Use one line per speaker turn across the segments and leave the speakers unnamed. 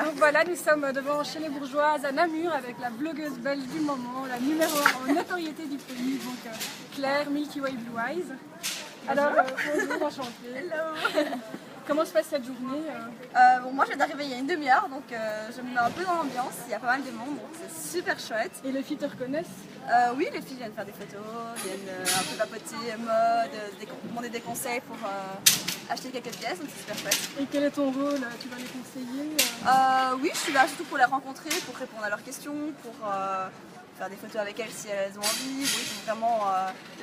Donc voilà, nous sommes devant Chez les Bourgeoises à Namur avec la blogueuse belge du moment, la numéro 1 en notoriété du pays, donc Claire, Milky Way Blue Eyes. Alors, bonjour, enchantée.
Hello.
Comment se passe cette journée
Moi je viens d'arriver il y a une demi-heure, donc je me mets un peu dans l'ambiance, il y a pas mal de monde, donc c'est super chouette.
Et les filles te reconnaissent?
Oui, les filles viennent faire des photos, viennent un peu papoter mode, demander des conseils pour acheter quelques pièces, donc c'est super chouette.
Et quel est ton rôle? Tu vas les conseiller
Oui, je suis là surtout pour les rencontrer, pour répondre à leurs questions, pour faire des photos avec elles si elles ont envie. Oui, pour vraiment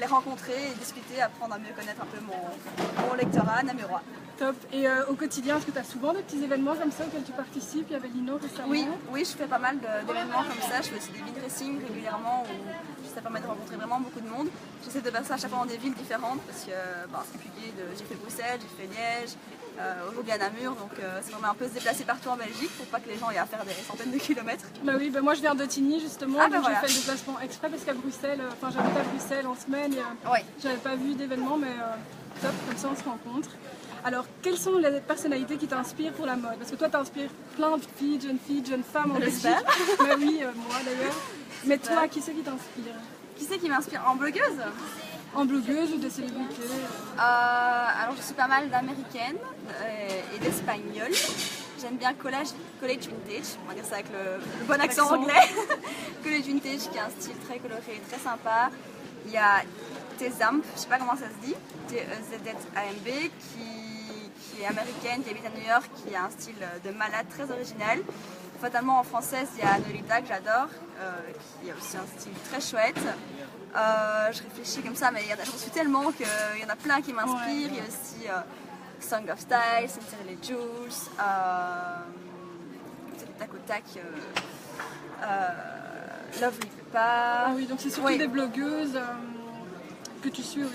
les rencontrer et discuter, apprendre à mieux connaître un peu mon lectorat namurois.
Top. Et au quotidien, est-ce que tu as souvent des petits événements comme ça auxquels tu participes? Il y avait Lino récemment.
Oui, je fais pas mal d'événements comme ça. Je fais aussi des vide dressing régulièrement où ça permet de rencontrer vraiment beaucoup de monde. J'essaie de faire ça à chaque fois dans des villes différentes parce que c'est compliqué. J'ai fait Bruxelles, j'ai fait Liège, aujourd'hui à Namur, donc c'est vraiment un peu se déplacer partout en Belgique pour pas que les gens aient à faire des centaines de kilomètres.
Bah oui, moi je viens de Tigny justement, donc j'ai fait le déplacement exprès parce qu'à Bruxelles, j'habite à Bruxelles en semaine et j'avais pas vu d'événement, mais top, comme ça on se rencontre. Alors, quelles sont les personnalités qui t'inspirent pour la mode? Parce que toi, t'inspires plein de filles, jeunes femmes en Belgique. Bah oui, moi d'ailleurs. Mais toi, qui c'est qui t'inspire?
Qui c'est qui m'inspire? En blogueuse?
En blogueuse ou de célébrités?
Alors, je suis pas mal d'américaines et d'espagnoles. J'aime bien College Vintage, on va dire ça avec le bon accent anglais. College Vintage qui a un style très coloré, très sympa. Il y a Tezamp, je sais pas comment ça se dit, T-E-Z-Z-A-M-B, qui est américaine, qui habite à New York, qui a un style de malade très original. Fatalement en française, il y a Nolita que j'adore, qui a aussi un style très chouette. Je réfléchis comme ça, mais j'en suis tellement qu'il y en a plein qui m'inspirent. Il y a aussi Song of Style, Sincerely Jules, tac au tac, Lovely Peppa.
Ah oui, donc c'est surtout des blogueuses que tu suis aussi.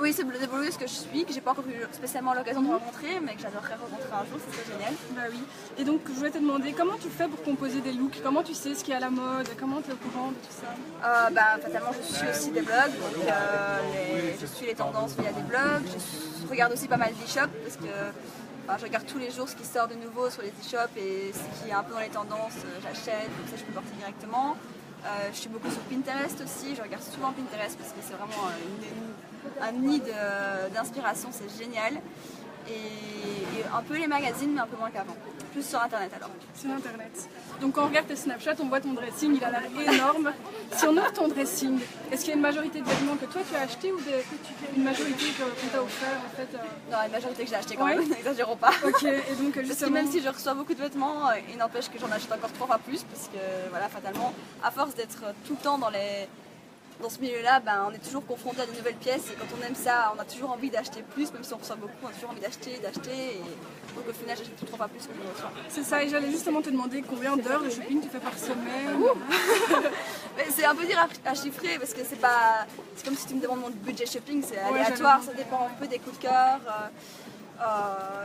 Oui, c'est des blogueuses que je suis, que j'ai pas encore eu spécialement l'occasion de rencontrer, mais que j'adorerais rencontrer un jour, ce serait génial.
Bah oui. Et donc je voulais te demander comment tu fais pour composer des looks? Comment tu sais ce qui est à la mode? Comment tu es au courant de tout ça?
Fatalement, je suis aussi des blogs, donc je suis les tendances via des blogs. Je regarde aussi pas mal d'e-shops parce que je regarde tous les jours ce qui sort de nouveau sur les e-shops et ce qui est un peu dans les tendances, j'achète, comme ça je peux porter directement. Je suis beaucoup sur Pinterest aussi, je regarde souvent Pinterest parce que c'est vraiment un nid d'inspiration, c'est génial. Et un peu les magazines, mais un peu moins qu'avant. Plus sur internet alors.
Sur internet. Donc quand on regarde tes Snapchat, on voit ton dressing, il a l'air énorme. Si on ouvre ton dressing, est-ce qu'il y a une majorité de vêtements que toi tu as achetés ou une majorité qu'on t'a offert en fait
Non, une majorité que j'ai acheté quand même, n'exagérons pas.
Ok, et donc justement...
Parce que même si je reçois beaucoup de vêtements, il n'empêche que j'en achète encore 3 fois plus parce que voilà, fatalement, à force d'être tout le temps dans ce milieu-là, on est toujours confronté à de nouvelles pièces et quand on aime ça, on a toujours envie d'acheter plus, même si on reçoit beaucoup, on a toujours envie d'acheter. Et donc au final, j'achète 3 fois plus que je reçois.
C'est ça, et j'allais justement te demander combien d'heures de shopping tu fais par semaine.
C'est un peu dur à chiffrer parce que c'est comme si tu me demandes mon budget shopping, c'est aléatoire, ça dépend un peu des coups de cœur.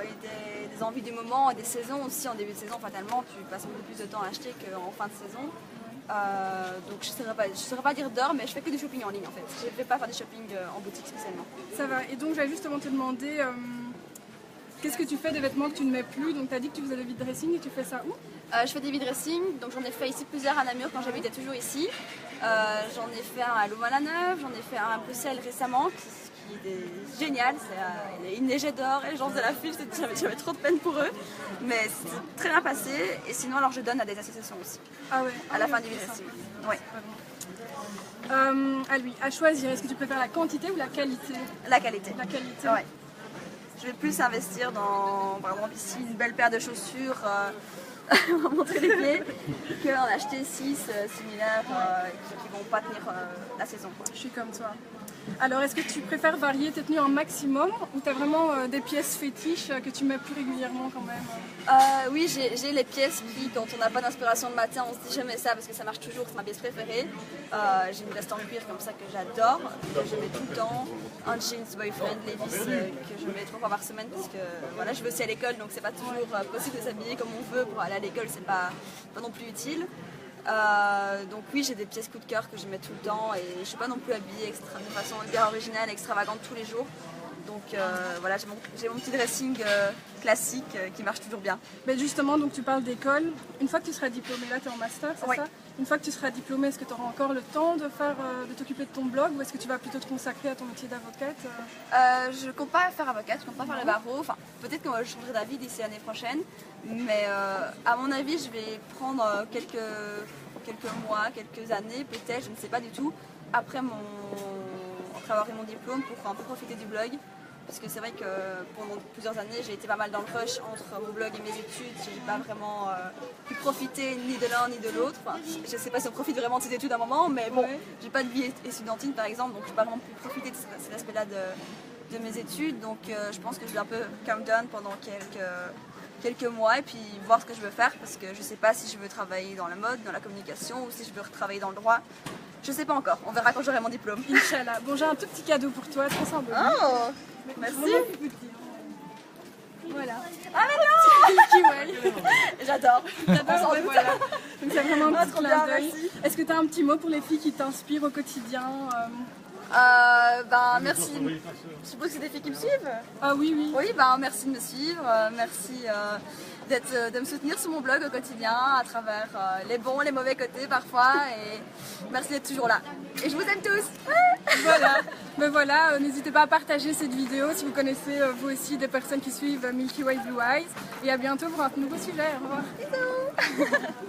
Et des envies du moment et des saisons aussi. En début de saison, fatalement, tu passes beaucoup plus de temps à acheter qu'en fin de saison. Donc je ne saurais pas dire d'heure, mais je fais que du shopping en ligne en fait. Je ne vais pas faire du shopping en boutique spécialement.
Ça va, et donc j'allais justement te demander qu'est-ce que tu fais des vêtements que tu ne mets plus? Donc tu as dit que tu faisais des vide dressing et tu fais ça où?
Je fais des vide dressing, donc j'en ai fait ici plusieurs à Namur quand j'habitais toujours ici. J'en ai fait un à Louvain-la-Neuve, j'en ai fait un à Bruxelles récemment qui est génial. Il neigeait dehors et les gens faisaient la file, j'avais trop de peine pour eux. Mais c'est très bien passé et sinon alors je donne à des associations aussi.
Ah ouais.
À la fin du vide dressing. Ouais.
À lui, à choisir, est-ce que tu préfères la quantité ou la qualité?
La qualité.
La qualité.
Ouais. Je vais plus investir dans, par exemple ici, une belle paire de chaussures pour montrer les pieds, qu'en acheter 6 similaires qui ne vont pas tenir la saison.
Je suis comme toi. Alors, est-ce que tu préfères varier tes tenues un maximum ou tu as vraiment des pièces fétiches que tu mets plus régulièrement quand même?
Oui, j'ai les pièces qui, quand on n'a pas d'inspiration le matin, on se dit jamais ça parce que ça marche toujours, c'est ma pièce préférée. J'ai une veste en cuir comme ça que j'adore, que je mets tout le temps. Un jeans boyfriend Levi's que je mets 3 fois par semaine parce que voilà, je vais aussi à l'école donc c'est pas toujours possible de s'habiller comme on veut pour aller à l'école, c'est pas non plus utile. Donc oui, j'ai des pièces coup de cœur que je mets tout le temps et je suis pas non plus habillée de façon hyper originale, extravagante tous les jours. Donc voilà, j'ai mon petit dressing classique qui marche toujours bien.
Mais justement, donc tu parles d'école. Une fois que tu seras diplômée, là tu es en master, c'est ça? Une fois que tu seras diplômée, est-ce que tu auras encore le temps de t'occuper de ton blog ou est-ce que tu vas plutôt te consacrer à ton métier d'avocate?
Je ne compte pas faire avocate, je ne compte pas faire le barreau. Enfin, peut-être que je changerai d'avis d'ici l'année prochaine. Mais à mon avis, je vais prendre quelques mois, quelques années peut-être, je ne sais pas du tout, après avoir eu mon diplôme pour un peu profiter du blog. Parce que c'est vrai que pendant plusieurs années, j'ai été pas mal dans le rush entre mon blog et mes études. J'ai pas vraiment pu profiter ni de l'un ni de l'autre. Enfin, je sais pas si on profite vraiment de ses études à un moment, mais bon, j'ai pas de vie étudiantine par exemple, donc j'ai pas vraiment pu profiter de cet aspect-là de mes études. Donc je pense que je vais un peu calm down pendant quelques mois et puis voir ce que je veux faire parce que je sais pas si je veux travailler dans la mode, dans la communication ou si je veux retravailler dans le droit. Je sais pas encore, on verra quand j'aurai mon diplôme.
Inch'Allah. Bon, j'ai un tout petit cadeau pour toi, très symbolique.
Oh, merci.
Voilà.
Ah mais
non.
J'adore.
J'adore, voilà. Donc c'est vraiment un petit clin d'œil.
Merci.
Est-ce que tu as un petit mot pour les filles qui t'inspirent au quotidien?
Merci. Je suppose que c'est des filles qui me suivent.
Ah oui, oui.
Oui, merci de me suivre. Merci de me soutenir sur mon blog au quotidien à travers les bons, les mauvais côtés parfois. Et merci d'être toujours là. Et je vous aime tous.
Voilà. Ben voilà, n'hésitez pas à partager cette vidéo si vous connaissez vous aussi des personnes qui suivent Milky Way Blue Eyes. Et à bientôt pour un nouveau sujet. Au revoir.
Bisous.